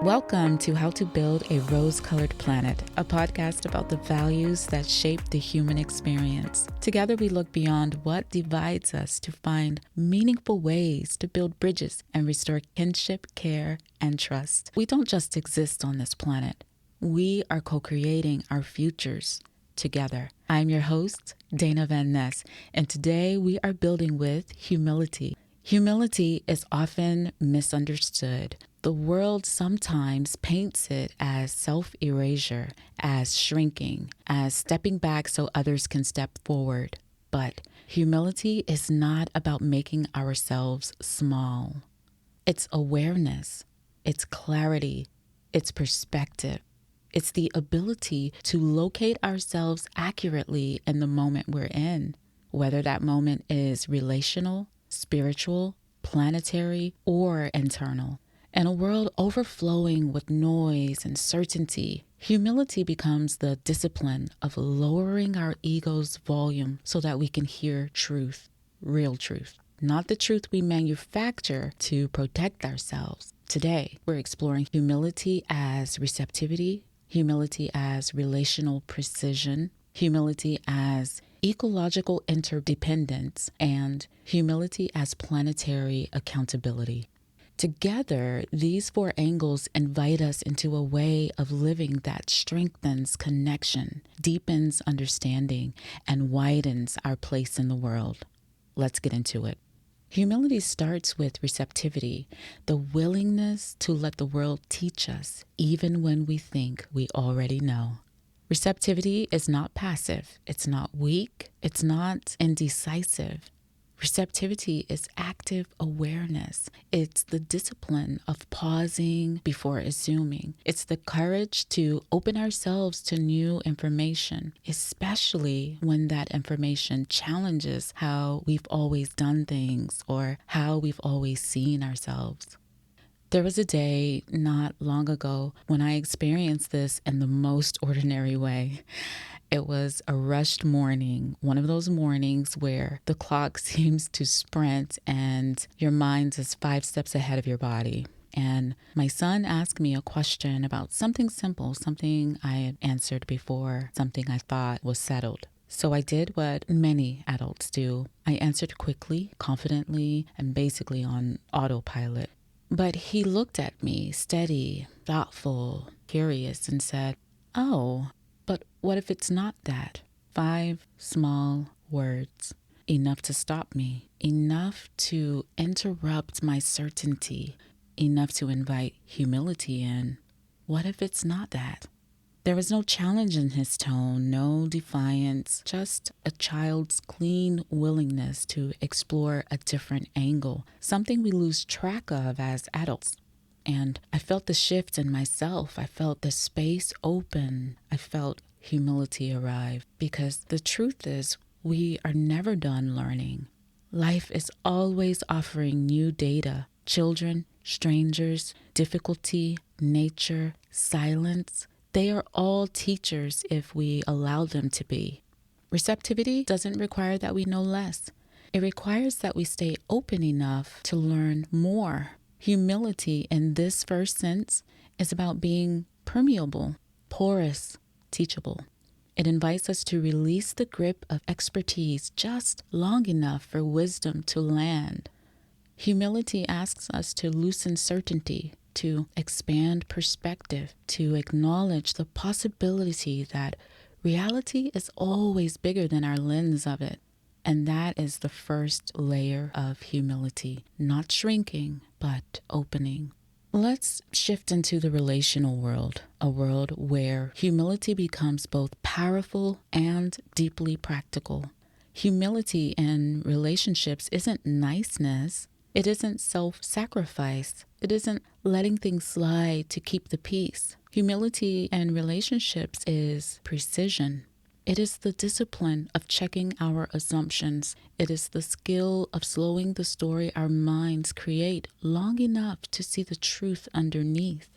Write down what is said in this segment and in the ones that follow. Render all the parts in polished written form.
Welcome to How to Build a Rose-Colored Planet, a podcast about the values that shape the human experience. Together we look beyond what divides us to find meaningful ways to build bridges and restore kinship, care, and trust. We don't just exist on this planet. We are co-creating our futures together. I'm your host, Dana Van Ness, and today we are building with humility. Humility is often misunderstood. The world sometimes paints it as self-erasure, as shrinking, as stepping back so others can step forward. But humility is not about making ourselves small. It's awareness, it's clarity, it's perspective. It's the ability to locate ourselves accurately in the moment we're in, whether that moment is relational, spiritual, planetary, or internal. In a world overflowing with noise and certainty, humility becomes the discipline of lowering our ego's volume so that we can hear truth, real truth, not the truth we manufacture to protect ourselves. Today, we're exploring humility as receptivity, humility as relational precision, humility as ecological interdependence, and humility as planetary accountability. Together, these four angles invite us into a way of living that strengthens connection, deepens understanding, and widens our place in the world. Let's get into it. Humility starts with receptivity, the willingness to let the world teach us, even when we think we already know. Receptivity is not passive, it's not weak, it's not indecisive. Receptivity is active awareness. It's the discipline of pausing before assuming. It's the courage to open ourselves to new information, especially when that information challenges how we've always done things or how we've always seen ourselves. There was a day not long ago when I experienced this in the most ordinary way. It was a rushed morning, one of those mornings where the clock seems to sprint and your mind is 5 steps ahead of your body. And my son asked me a question about something simple, something I had answered before, something I thought was settled. So I did what many adults do. I answered quickly, confidently, and basically on autopilot. But he looked at me, steady, thoughtful, curious, and said, "Oh, but what if it's not that?" 5 small words, enough to stop me, enough to interrupt my certainty, enough to invite humility in. What if it's not that? There was no challenge in his tone, no defiance, just a child's clean willingness to explore a different angle, something we lose track of as adults. And I felt the shift in myself. I felt the space open. I felt humility arrive because the truth is we are never done learning. Life is always offering new data. Children, strangers, difficulty, nature, silence. They are all teachers if we allow them to be. Receptivity doesn't require that we know less. It requires that we stay open enough to learn more. Humility in this first sense is about being permeable, porous, teachable. It invites us to release the grip of expertise just long enough for wisdom to land. Humility asks us to loosen certainty, to expand perspective, to acknowledge the possibility that reality is always bigger than our lens of it. And that is the first layer of humility, not shrinking, but opening. Let's shift into the relational world, a world where humility becomes both powerful and deeply practical. Humility in relationships isn't niceness. It isn't self-sacrifice. It isn't letting things slide to keep the peace. Humility in relationships is precision. It is the discipline of checking our assumptions. It is the skill of slowing the story our minds create long enough to see the truth underneath.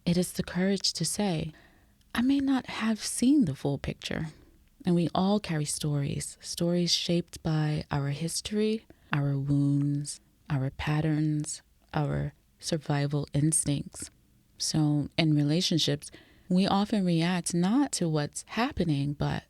It is the courage to say, I may not have seen the full picture. And we all carry stories shaped by our history, our wounds, our patterns, our survival instincts. So in relationships, we often react not to what's happening, but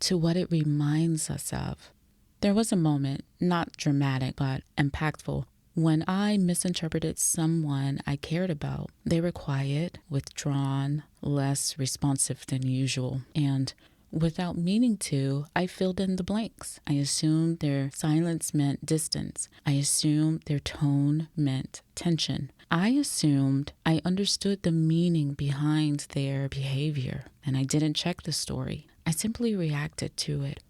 to what it reminds us of. There was a moment, not dramatic, but impactful, when I misinterpreted someone I cared about. They were quiet, withdrawn, less responsive than usual, and without meaning to, I filled in the blanks. I assumed their silence meant distance. I assumed their tone meant tension. I assumed I understood the meaning behind their behavior, and I didn't check the story. I simply reacted to it.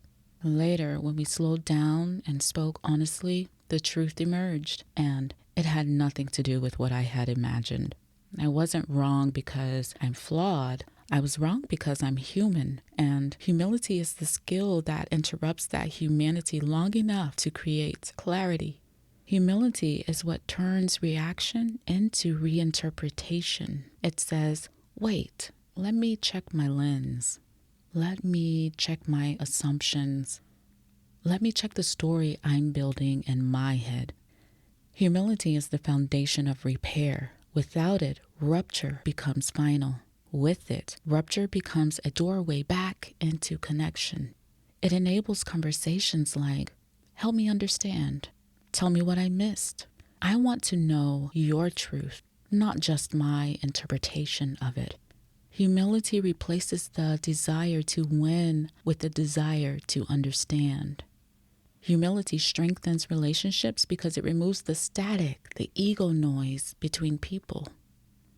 Later, when we slowed down and spoke honestly, the truth emerged, and it had nothing to do with what I had imagined. I wasn't wrong because I'm flawed. I was wrong because I'm human, and humility is the skill that interrupts that humanity long enough to create clarity. Humility is what turns reaction into reinterpretation. It says, wait, let me check my lens. Let me check my assumptions. Let me check the story I'm building in my head. Humility is the foundation of repair. Without it, rupture becomes final. With it, rupture becomes a doorway back into connection. It enables conversations like, help me understand. Tell me what I missed. I want to know your truth, not just my interpretation of it. Humility replaces the desire to win with the desire to understand. Humility strengthens relationships because it removes the static, the ego noise between people.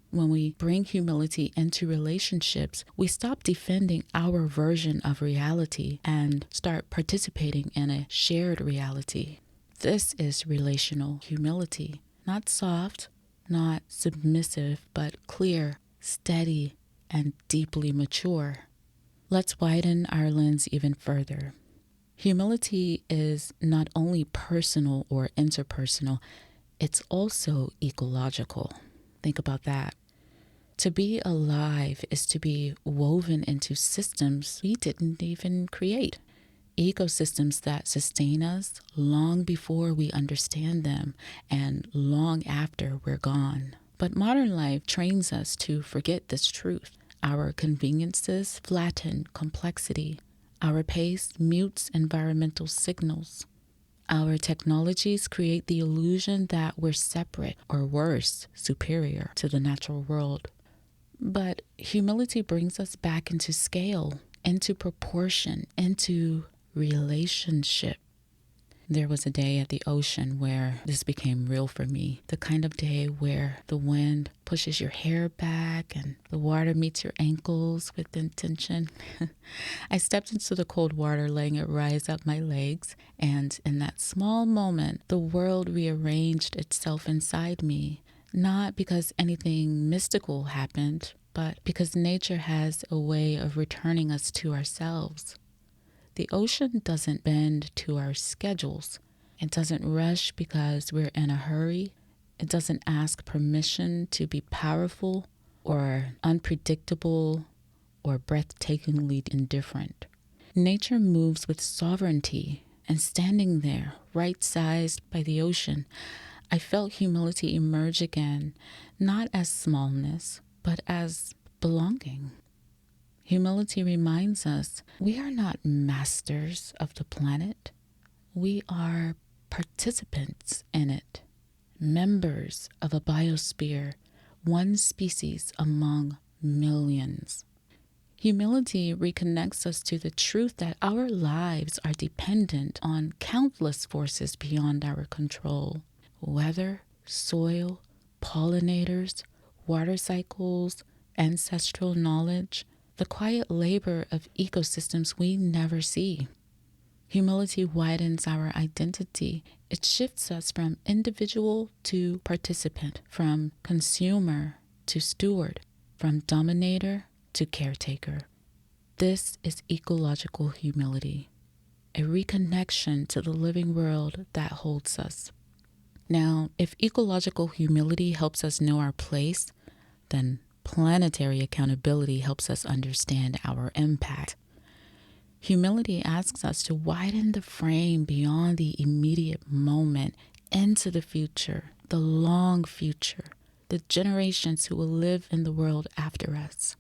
When we bring humility into relationships, we stop defending our version of reality and start participating in a shared reality. This is relational humility, not soft, not submissive, but clear, steady, and deeply mature. Let's widen our lens even further. Humility is not only personal or interpersonal, it's also ecological. Think about that. To be alive is to be woven into systems we didn't even create. Ecosystems that sustain us long before we understand them and long after we're gone. But modern life trains us to forget this truth. Our conveniences flatten complexity. Our pace mutes environmental signals. Our technologies create the illusion that we're separate or worse, superior to the natural world. But humility brings us back into scale, into proportion, into relationship. There was a day at the ocean where this became real for me. The kind of day where the wind pushes your hair back and the water meets your ankles with intention. I stepped into the cold water, letting it rise up my legs. And in that small moment, the world rearranged itself inside me. Not because anything mystical happened, but because nature has a way of returning us to ourselves. The ocean doesn't bend to our schedules. It doesn't rush because we're in a hurry. It doesn't ask permission to be powerful or unpredictable or breathtakingly indifferent. Nature moves with sovereignty, and standing there, right-sized by the ocean, I felt humility emerge again, not as smallness, but as belonging. Humility reminds us we are not masters of the planet. We are participants in it, members of a biosphere, one species among millions. Humility reconnects us to the truth that our lives are dependent on countless forces beyond our control. Weather, soil, pollinators, water cycles, ancestral knowledge, the quiet labor of ecosystems we never see. Humility widens our identity. It shifts us from individual to participant, from consumer to steward, from dominator to caretaker. This is ecological humility, a reconnection to the living world that holds us. Now, if ecological humility helps us know our place, then planetary accountability helps us understand our impact. Humility asks us to widen the frame beyond the immediate moment into the future, the long future, the generations who will live in the world after us.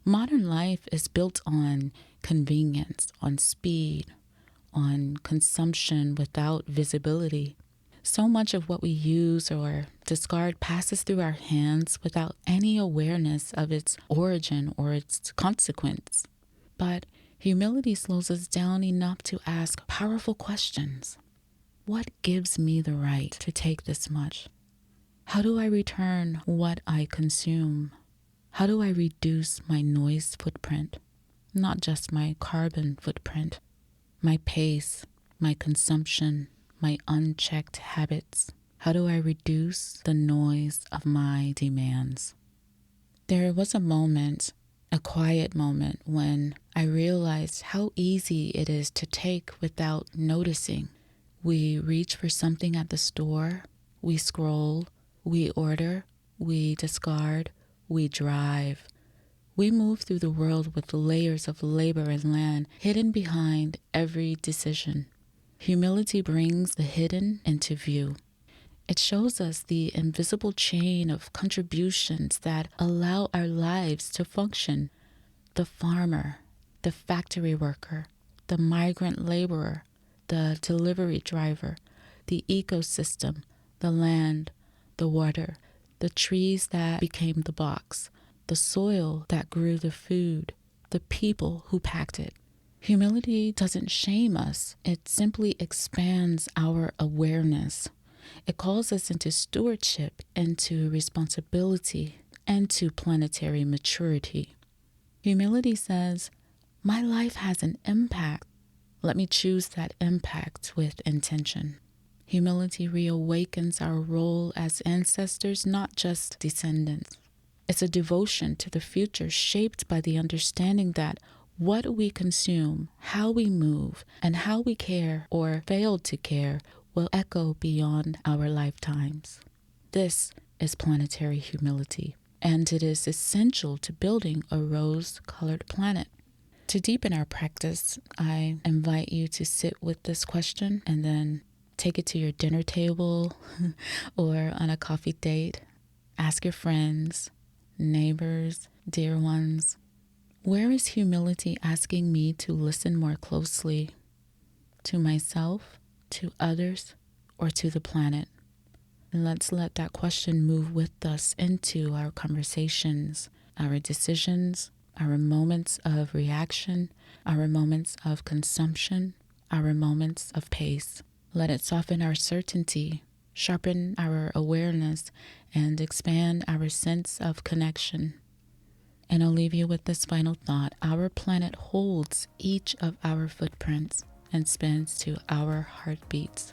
Modern life is built on convenience, on speed, on consumption without visibility. So much of what we use or discard passes through our hands without any awareness of its origin or its consequence. But humility slows us down enough to ask powerful questions. What gives me the right to take this much? How do I return what I consume? How do I reduce my noise footprint? Not just my carbon footprint, my pace, my consumption, my unchecked habits. How do I reduce the noise of my demands? There was a moment, a quiet moment, when I realized how easy it is to take without noticing. We reach for something at the store, we scroll, we order, we discard, we drive. We move through the world with layers of labor and land hidden behind every decision. Humility brings the hidden into view. It shows us the invisible chain of contributions that allow our lives to function. The farmer, the factory worker, the migrant laborer, the delivery driver, the ecosystem, the land, the water, the trees that became the box, the soil that grew the food, the people who packed it. Humility doesn't shame us. It simply expands our awareness. It calls us into stewardship, into responsibility, and to planetary maturity. Humility says, my life has an impact. Let me choose that impact with intention. Humility reawakens our role as ancestors, not just descendants. It's a devotion to the future shaped by the understanding that what we consume, how we move, and how we care or fail to care will echo beyond our lifetimes. This is planetary humility, and it is essential to building a rose-colored planet. To deepen our practice, I invite you to sit with this question and then take it to your dinner table or on a coffee date. Ask your friends, neighbors, dear ones, where is humility asking me to listen more closely? To myself, to others, or to the planet? And let's let that question move with us into our conversations, our decisions, our moments of reaction, our moments of consumption, our moments of pace. Let it soften our certainty, sharpen our awareness, and expand our sense of connection. And I'll leave you with this final thought. Our planet holds each of our footprints and spins to our heartbeats.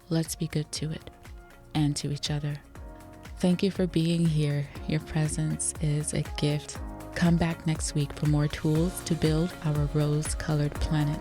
Let's be good to it and to each other. Thank you for being here. Your presence is a gift. Come back next week for more tools to build our rose-colored planet.